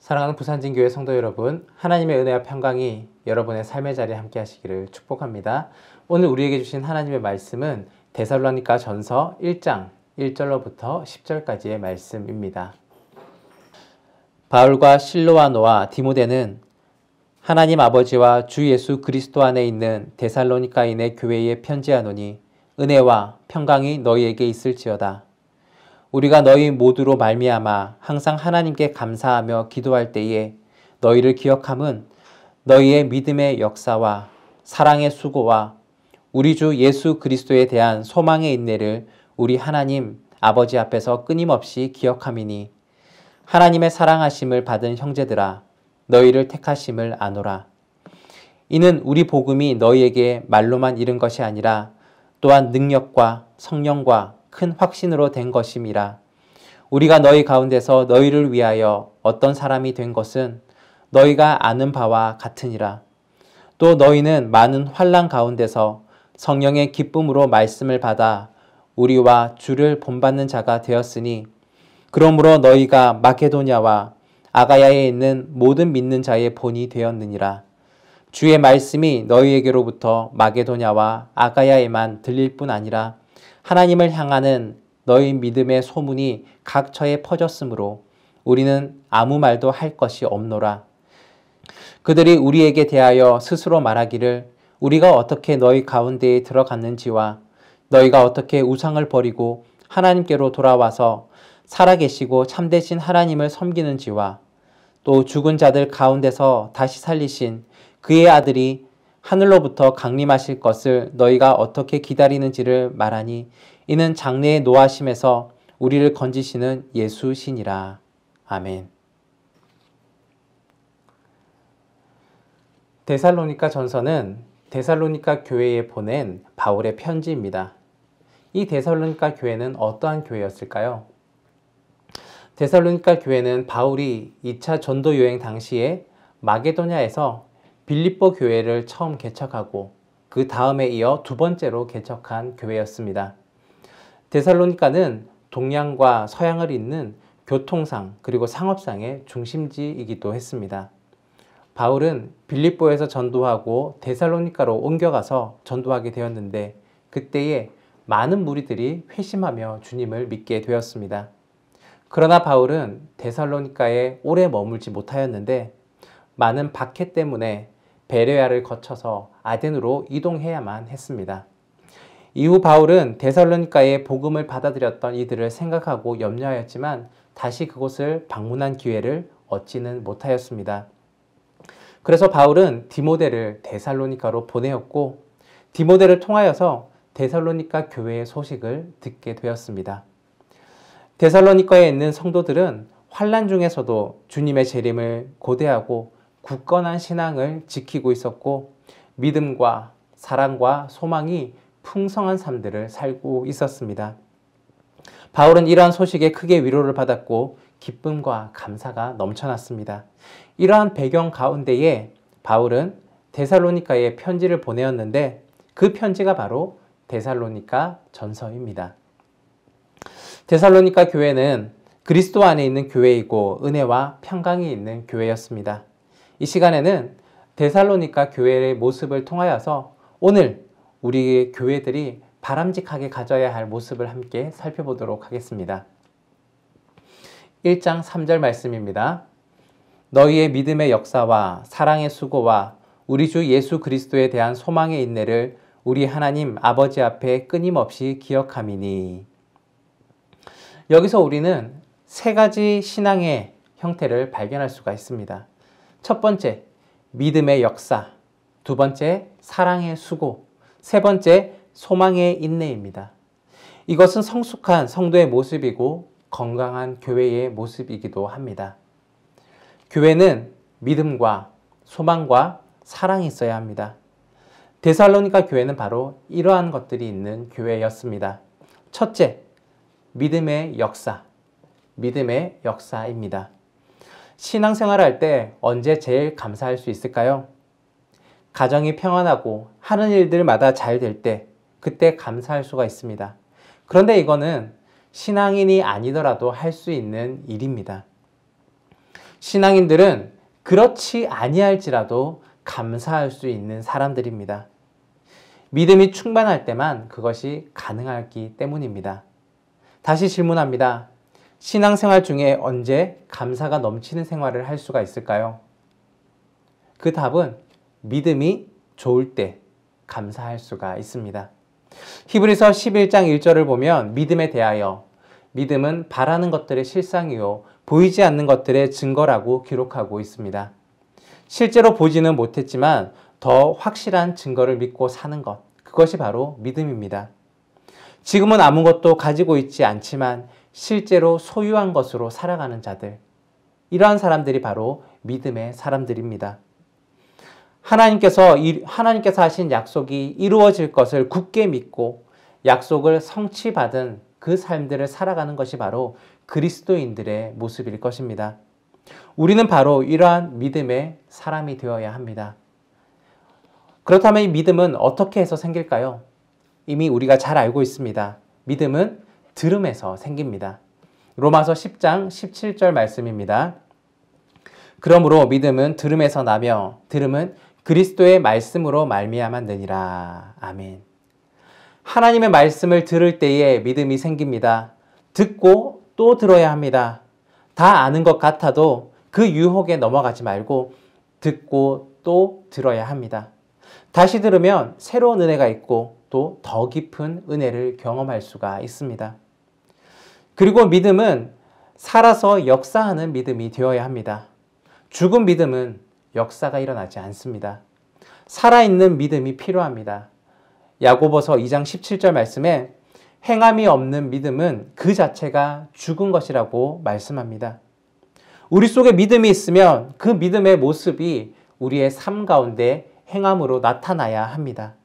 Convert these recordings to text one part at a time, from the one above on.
사랑하는 부산진교회 성도 여러분, 하나님의 은혜와 평강이 여러분의 삶의 자리에 함께 하시기를 축복합니다. 오늘 우리에게 주신 하나님의 말씀은 데살로니가 전서 1장 1절로부터 10절까지의 말씀입니다. 바울과 실로아노와 디모데는 하나님 아버지와 주 예수 그리스도 안에 있는 데살로니가인의 교회에 편지하노니 은혜와 평강이 너희에게 있을지어다. 우리가 너희 모두로 말미암아 항상 하나님께 감사하며 기도할 때에 너희를 기억함은 너희의 믿음의 역사와 사랑의 수고와 우리 주 예수 그리스도에 대한 소망의 인내를 우리 하나님 아버지 앞에서 끊임없이 기억함이니 하나님의 사랑하심을 받은 형제들아 너희를 택하심을 아노라. 이는 우리 복음이 너희에게 말로만 이른 것이 아니라 또한 능력과 성령과 큰 확신으로 된 것임이라. 우리가 너희 가운데서 너희를 위하여 어떤 사람이 된 것은 너희가 아는 바와 같으니라. 또 너희는 많은 환난 가운데서 성령의 기쁨으로 말씀을 받아 우리와 주를 본받는 자가 되었으니 그러므로 너희가 마게도냐와 아가야에 있는 모든 믿는 자의 본이 되었느니라. 주의 말씀이 너희에게로부터 마게도냐와 아가야에만 들릴 뿐 아니라 하나님을 향하는 너희 믿음의 소문이 각처에 퍼졌으므로 우리는 아무 말도 할 것이 없노라. 그들이 우리에게 대하여 스스로 말하기를 우리가 어떻게 너희 가운데에 들어갔는지와 너희가 어떻게 우상을 버리고 하나님께로 돌아와서 살아계시고 참되신 하나님을 섬기는지와 또 죽은 자들 가운데서 다시 살리신 그의 아들이 하늘로부터 강림하실 것을 너희가 어떻게 기다리는지를 말하니 이는 장래의 노하심에서 우리를 건지시는 예수시니라. 아멘. 데살로니가 전서는 데살로니가 교회에 보낸 바울의 편지입니다. 이 데살로니가 교회는 어떠한 교회였을까요? 데살로니가 교회는 바울이 2차 전도 여행 당시에 마게도냐에서 빌립보 교회를 처음 개척하고 그 다음에 이어 두 번째로 개척한 교회였습니다. 데살로니가는 동양과 서양을 잇는 교통상 그리고 상업상의 중심지이기도 했습니다. 바울은 빌립보에서 전도하고 데살로니가로 옮겨가서 전도하게 되었는데 그때에 많은 무리들이 회심하며 주님을 믿게 되었습니다. 그러나 바울은 데살로니가에 오래 머물지 못하였는데 많은 박해 때문에 베레아를 거쳐서 아덴으로 이동해야만 했습니다. 이후 바울은 데살로니가에 복음을 받아들였던 이들을 생각하고 염려하였지만 다시 그곳을 방문한 기회를 얻지는 못하였습니다. 그래서 바울은 디모데를 데살로니가로 보내었고 디모데를 통하여서 데살로니가 교회의 소식을 듣게 되었습니다. 데살로니가에 있는 성도들은 환난 중에서도 주님의 재림을 고대하고 굳건한 신앙을 지키고 있었고 믿음과 사랑과 소망이 풍성한 삶들을 살고 있었습니다. 바울은 이러한 소식에 크게 위로를 받았고 기쁨과 감사가 넘쳐났습니다. 이러한 배경 가운데에 바울은 데살로니가에 편지를 보내었는데 그 편지가 바로 데살로니가 전서입니다. 데살로니가 교회는 그리스도 안에 있는 교회이고 은혜와 평강이 있는 교회였습니다. 이 시간에는 데살로니가 교회의 모습을 통하여서 오늘 우리 교회들이 바람직하게 가져야 할 모습을 함께 살펴보도록 하겠습니다. 1장 3절 말씀입니다. 너희의 믿음의 역사와 사랑의 수고와 우리 주 예수 그리스도에 대한 소망의 인내를 우리 하나님 아버지 앞에 끊임없이 기억함이니. 여기서 우리는 세 가지 신앙의 형태를 발견할 수가 있습니다. 첫 번째, 믿음의 역사. 두 번째, 사랑의 수고. 세 번째, 소망의 인내입니다. 이것은 성숙한 성도의 모습이고 건강한 교회의 모습이기도 합니다. 교회는 믿음과 소망과 사랑이 있어야 합니다. 데살로니가 교회는 바로 이러한 것들이 있는 교회였습니다. 첫째, 믿음의 역사. 믿음의 역사입니다. 신앙생활을 할 때 언제 제일 감사할 수 있을까요? 가정이 평안하고 하는 일들마다 잘 될 때, 그때 감사할 수가 있습니다. 그런데 이거는 신앙인이 아니더라도 할 수 있는 일입니다. 신앙인들은 그렇지 아니할지라도 감사할 수 있는 사람들입니다. 믿음이 충만할 때만 그것이 가능하기 때문입니다. 다시 질문합니다. 신앙생활 중에 언제 감사가 넘치는 생활을 할 수가 있을까요? 그 답은 믿음이 좋을 때 감사할 수가 있습니다. 히브리서 11장 1절을 보면 믿음에 대하여 믿음은 바라는 것들의 실상이요 보이지 않는 것들의 증거라고 기록하고 있습니다. 실제로 보지는 못했지만 더 확실한 증거를 믿고 사는 것, 그것이 바로 믿음입니다. 지금은 아무것도 가지고 있지 않지만 실제로 소유한 것으로 살아가는 자들, 이러한 사람들이 바로 믿음의 사람들입니다. 하나님께서 하신 약속이 이루어질 것을 굳게 믿고 약속을 성취받은 그 삶들을 살아가는 것이 바로 그리스도인들의 모습일 것입니다. 우리는 바로 이러한 믿음의 사람이 되어야 합니다. 그렇다면 이 믿음은 어떻게 해서 생길까요? 이미 우리가 잘 알고 있습니다. 믿음은 들음에서 생깁니다. 로마서 10장 17절 말씀입니다. 그러므로 믿음은 들음에서 나며 들음은 그리스도의 말씀으로 말미암았느니라. 아멘. 하나님의 말씀을 들을 때에 믿음이 생깁니다. 듣고 또 들어야 합니다. 다 아는 것 같아도 그 유혹에 넘어가지 말고 듣고 또 들어야 합니다. 다시 들으면 새로운 은혜가 있고 또 더 깊은 은혜를 경험할 수가 있습니다. 그리고 믿음은 살아서 역사하는 믿음이 되어야 합니다. 죽은 믿음은 역사가 일어나지 않습니다. 살아있는 믿음이 필요합니다. 야고보서 2장 17절 말씀에 행함이 없는 믿음은 그 자체가 죽은 것이라고 말씀합니다. 우리 속에 믿음이 있으면 그 믿음의 모습이 우리의 삶 가운데 행함으로 나타나야 합니다.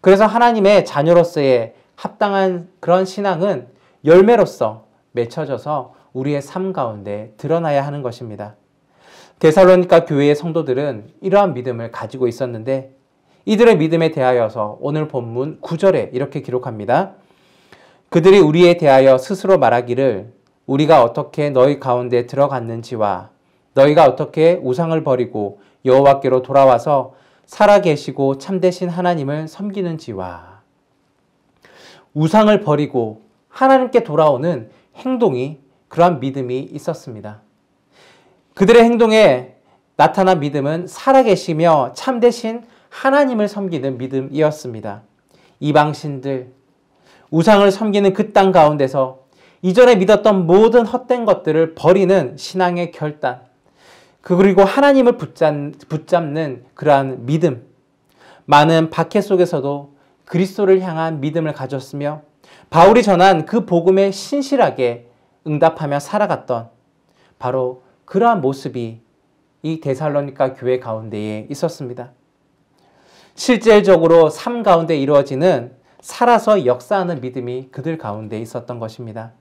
그래서 하나님의 자녀로서의 합당한 그런 신앙은 열매로서 맺혀져서 우리의 삶 가운데 드러나야 하는 것입니다. 데살로니가 교회의 성도들은 이러한 믿음을 가지고 있었는데 이들의 믿음에 대하여서 오늘 본문 9절에 이렇게 기록합니다. 그들이 우리에 대하여 스스로 말하기를 우리가 어떻게 너희 가운데 들어갔는지와 너희가 어떻게 우상을 버리고 여호와께로 돌아와서 살아계시고 참되신 하나님을 섬기는지와. 우상을 버리고 하나님께 돌아오는 행동이 그러한 믿음이 있었습니다. 그들의 행동에 나타난 믿음은 살아계시며 참되신 하나님을 섬기는 믿음이었습니다. 이방신들, 우상을 섬기는 그 땅 가운데서 이전에 믿었던 모든 헛된 것들을 버리는 신앙의 결단, 그리고 하나님을 붙잡는 그러한 믿음, 많은 박해 속에서도 그리스도를 향한 믿음을 가졌으며 바울이 전한 그 복음에 신실하게 응답하며 살아갔던 바로 그러한 모습이 이 데살로니가 교회 가운데에 있었습니다. 실질적으로 삶 가운데 이루어지는 살아서 역사하는 믿음이 그들 가운데 있었던 것입니다.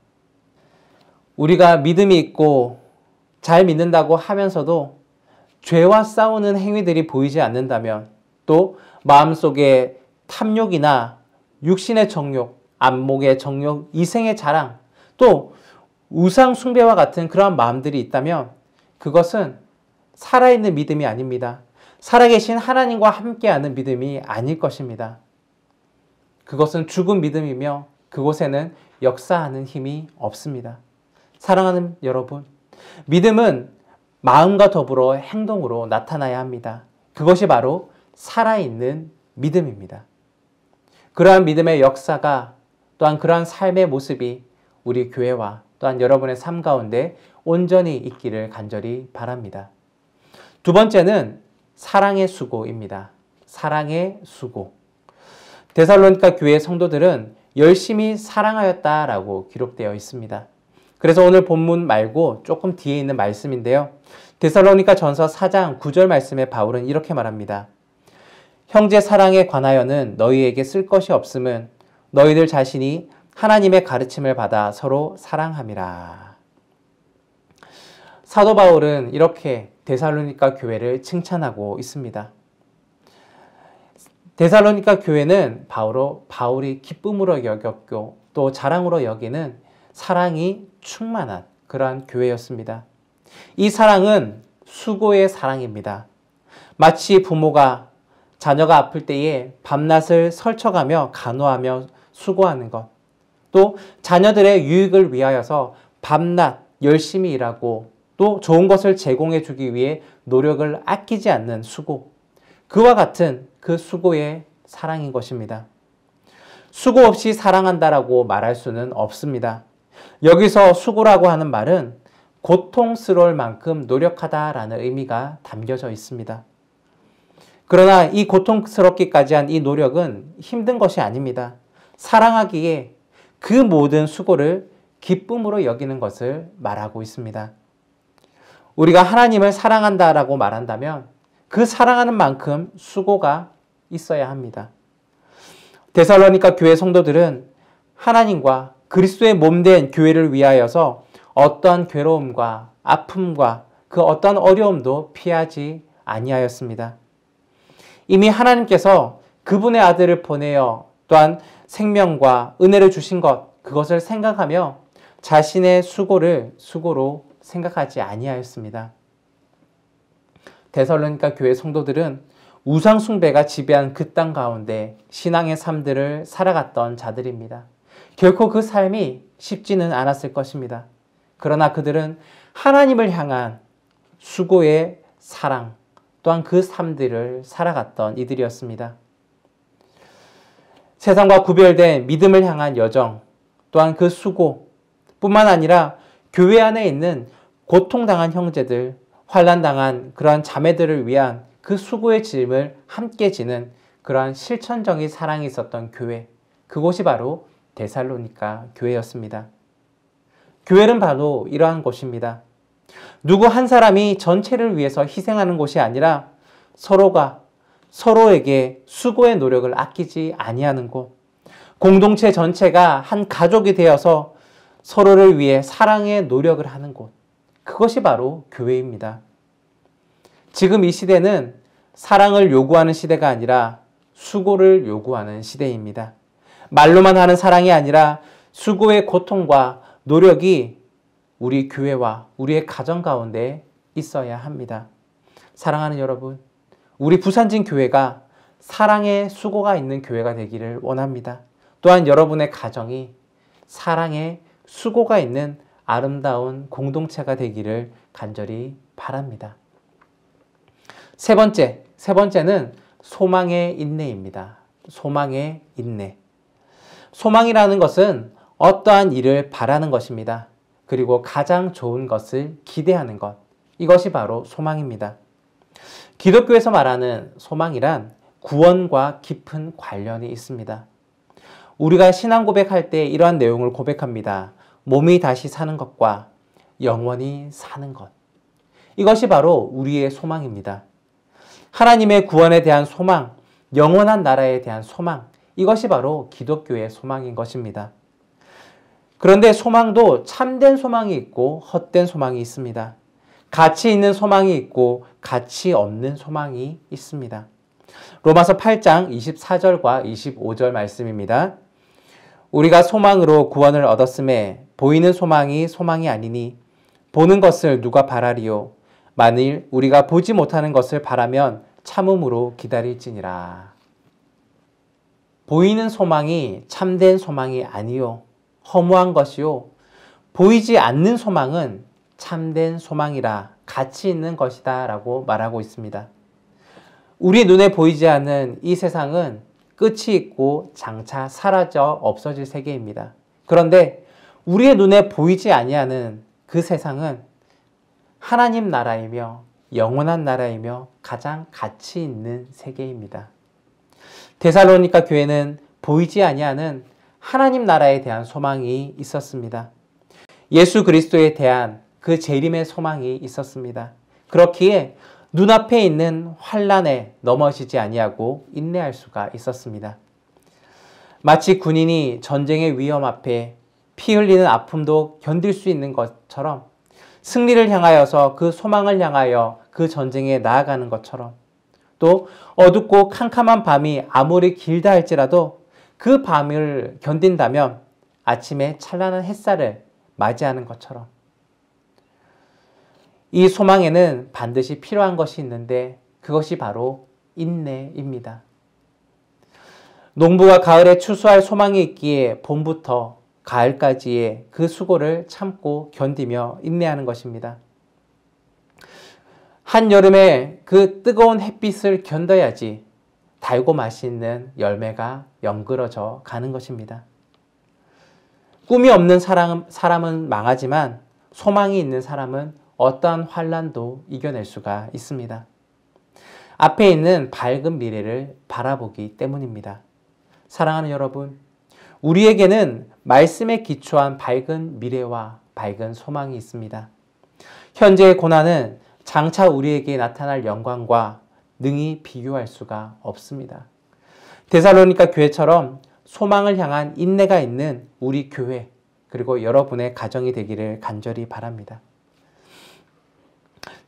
우리가 믿음이 있고 잘 믿는다고 하면서도 죄와 싸우는 행위들이 보이지 않는다면 또 마음속에 탐욕이나 육신의 정욕, 안목의 정욕, 이생의 자랑, 또 우상 숭배와 같은 그러한 마음들이 있다면 그것은 살아있는 믿음이 아닙니다. 살아계신 하나님과 함께하는 믿음이 아닐 것입니다. 그것은 죽은 믿음이며 그곳에는 역사하는 힘이 없습니다. 사랑하는 여러분, 믿음은 마음과 더불어 행동으로 나타나야 합니다. 그것이 바로 살아있는 믿음입니다. 그러한 믿음의 역사가 또한 그러한 삶의 모습이 우리 교회와 또한 여러분의 삶 가운데 온전히 있기를 간절히 바랍니다. 두 번째는 사랑의 수고입니다. 사랑의 수고. 데살로니가 교회 성도들은 열심히 사랑하였다라고 기록되어 있습니다. 그래서 오늘 본문 말고 조금 뒤에 있는 말씀인데요. 데살로니가 전서 4장 9절 말씀에 바울은 이렇게 말합니다. 형제 사랑에 관하여는 너희에게 쓸 것이 없음은 너희들 자신이 하나님의 가르침을 받아 서로 사랑함이라. 사도 바울은 이렇게 데살로니가 교회를 칭찬하고 있습니다. 데살로니가 교회는 바울이 기쁨으로 여겼고 또 자랑으로 여기는 사랑이 충만한 그러한 교회였습니다. 이 사랑은 수고의 사랑입니다. 마치 부모가 자녀가 아플 때에 밤낮을 설쳐가며 간호하며 수고하는 것, 또 자녀들의 유익을 위하여서 밤낮 열심히 일하고 또 좋은 것을 제공해 주기 위해 노력을 아끼지 않는 수고, 그와 같은 그 수고의 사랑인 것입니다. 수고 없이 사랑한다라고 말할 수는 없습니다. 여기서 수고라고 하는 말은 고통스러울 만큼 노력하다라는 의미가 담겨져 있습니다. 그러나 이 고통스럽기까지 한 이 노력은 힘든 것이 아닙니다. 사랑하기에 그 모든 수고를 기쁨으로 여기는 것을 말하고 있습니다. 우리가 하나님을 사랑한다라고 말한다면 그 사랑하는 만큼 수고가 있어야 합니다. 데살로니가 교회 성도들은 하나님과 그리스도의 몸된 교회를 위하여서 어떠한 괴로움과 아픔과 그 어떤 어려움도 피하지 아니하였습니다. 이미 하나님께서 그분의 아들을 보내어 또한 생명과 은혜를 주신 것, 그것을 생각하며 자신의 수고를 수고로 생각하지 아니하였습니다. 데살로니가 교회 성도들은 우상 숭배가 지배한 그 땅 가운데 신앙의 삶들을 살아갔던 자들입니다. 결코 그 삶이 쉽지는 않았을 것입니다. 그러나 그들은 하나님을 향한 수고의 사랑, 또한 그 삶들을 살아갔던 이들이었습니다. 세상과 구별된 믿음을 향한 여정, 또한 그 수고 뿐만 아니라 교회 안에 있는 고통당한 형제들, 환난당한 그러한 자매들을 위한 그 수고의 짐을 함께 지는 그러한 실천적인 사랑이 있었던 교회, 그곳이 바로 데살로니가 교회였습니다. 교회는 바로 이러한 곳입니다. 누구 한 사람이 전체를 위해서 희생하는 곳이 아니라 서로가 서로에게 수고의 노력을 아끼지 아니하는 곳, 공동체 전체가 한 가족이 되어서 서로를 위해 사랑의 노력을 하는 곳, 그것이 바로 교회입니다. 지금 이 시대는 사랑을 요구하는 시대가 아니라 수고를 요구하는 시대입니다. 말로만 하는 사랑이 아니라 수고의 고통과 노력이 우리 교회와 우리의 가정 가운데 있어야 합니다. 사랑하는 여러분, 우리 부산진 교회가 사랑의 수고가 있는 교회가 되기를 원합니다. 또한 여러분의 가정이 사랑의 수고가 있는 아름다운 공동체가 되기를 간절히 바랍니다. 세 번째는 소망의 인내입니다. 소망의 인내. 소망이라는 것은 어떠한 일을 바라는 것입니다. 그리고 가장 좋은 것을 기대하는 것. 이것이 바로 소망입니다. 기독교에서 말하는 소망이란 구원과 깊은 관련이 있습니다. 우리가 신앙 고백할 때 이러한 내용을 고백합니다. 몸이 다시 사는 것과 영원히 사는 것. 이것이 바로 우리의 소망입니다. 하나님의 구원에 대한 소망, 영원한 나라에 대한 소망, 이것이 바로 기독교의 소망인 것입니다. 그런데 소망도 참된 소망이 있고 헛된 소망이 있습니다. 가치 있는 소망이 있고 가치 없는 소망이 있습니다. 로마서 8장 24절과 25절 말씀입니다. 우리가 소망으로 구원을 얻었음에 보이는 소망이 소망이 아니니 보는 것을 누가 바라리요? 만일 우리가 보지 못하는 것을 바라면 참음으로 기다릴지니라. 보이는 소망이 참된 소망이 아니요, 허무한 것이요, 보이지 않는 소망은 참된 소망이라 가치 있는 것이다 라고 말하고 있습니다. 우리 눈에 보이지 않는 이 세상은 끝이 있고 장차 사라져 없어질 세계입니다. 그런데 우리의 눈에 보이지 아니하는 그 세상은 하나님 나라이며 영원한 나라이며 가장 가치 있는 세계입니다. 데살로니가 교회는 보이지 아니하는 하나님 나라에 대한 소망이 있었습니다. 예수 그리스도에 대한 그 재림의 소망이 있었습니다. 그렇기에 눈앞에 있는 환난에 넘어지지 아니하고 인내할 수가 있었습니다. 마치 군인이 전쟁의 위험 앞에 피 흘리는 아픔도 견딜 수 있는 것처럼 승리를 향하여서 그 소망을 향하여 그 전쟁에 나아가는 것처럼 또 어둡고 캄캄한 밤이 아무리 길다 할지라도 그 밤을 견딘다면 아침에 찬란한 햇살을 맞이하는 것처럼 이 소망에는 반드시 필요한 것이 있는데 그것이 바로 인내입니다. 농부가 가을에 추수할 소망이 있기에 봄부터 가을까지의 그 수고를 참고 견디며 인내하는 것입니다. 한여름에 그 뜨거운 햇빛을 견뎌야지 달고 맛있는 열매가 연그러져 가는 것입니다. 꿈이 없는 사람은 망하지만 소망이 있는 사람은 어떠한 환난도 이겨낼 수가 있습니다. 앞에 있는 밝은 미래를 바라보기 때문입니다. 사랑하는 여러분, 우리에게는 말씀에 기초한 밝은 미래와 밝은 소망이 있습니다. 현재의 고난은 장차 우리에게 나타날 영광과 능히 비교할 수가 없습니다. 데살로니가 교회처럼 소망을 향한 인내가 있는 우리 교회, 그리고 여러분의 가정이 되기를 간절히 바랍니다.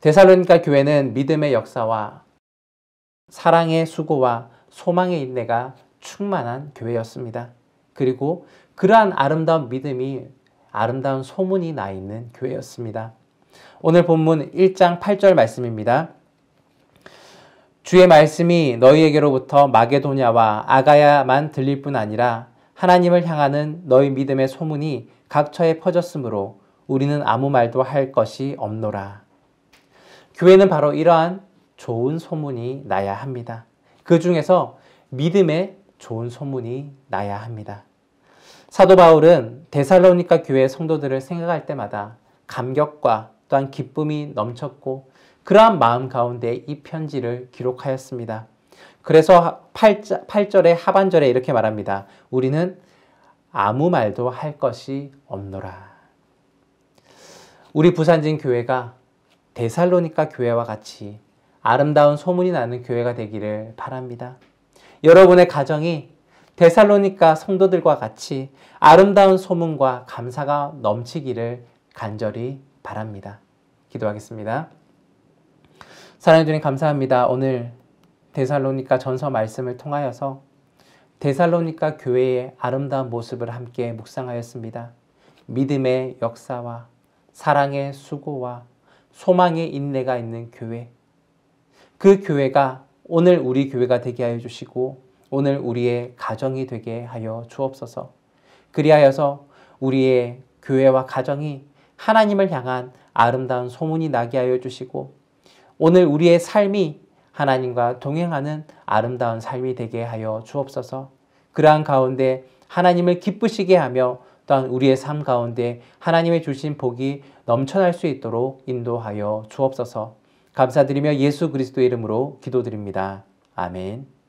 데살로니가 교회는 믿음의 역사와 사랑의 수고와 소망의 인내가 충만한 교회였습니다. 그리고 그러한 아름다운 믿음이 아름다운 소문이 나 있는 교회였습니다. 오늘 본문 1장 8절 말씀입니다. 주의 말씀이 너희에게로부터 마게도냐와 아가야만 들릴 뿐 아니라 하나님을 향하는 너희 믿음의 소문이 각처에 퍼졌으므로 우리는 아무 말도 할 것이 없노라. 교회는 바로 이러한 좋은 소문이 나야 합니다. 그 중에서 믿음의 좋은 소문이 나야 합니다. 사도 바울은 데살로니가 교회 성도들을 생각할 때마다 감격과 또한 기쁨이 넘쳤고 그러한 마음 가운데 이 편지를 기록하였습니다. 그래서 8절의 하반절에 이렇게 말합니다. 우리는 아무 말도 할 것이 없노라. 우리 부산진 교회가 데살로니가 교회와 같이 아름다운 소문이 나는 교회가 되기를 바랍니다. 여러분의 가정이 데살로니가 성도들과 같이 아름다운 소문과 감사가 넘치기를 간절히 바랍니다. 기도하겠습니다. 사랑해 주님 감사합니다. 오늘 데살로니가 전서 말씀을 통하여서 데살로니가 교회의 아름다운 모습을 함께 묵상하였습니다. 믿음의 역사와 사랑의 수고와 소망의 인내가 있는 교회, 그 교회가 오늘 우리 교회가 되게 하여 주시고 오늘 우리의 가정이 되게 하여 주옵소서. 그리하여서 우리의 교회와 가정이 하나님을 향한 아름다운 소문이 나게 하여 주시고 오늘 우리의 삶이 하나님과 동행하는 아름다운 삶이 되게 하여 주옵소서. 그러한 가운데 하나님을 기쁘시게 하며 또한 우리의 삶 가운데 하나님의 주신 복이 넘쳐날 수 있도록 인도하여 주옵소서. 감사드리며 예수 그리스도의 이름으로 기도드립니다. 아멘.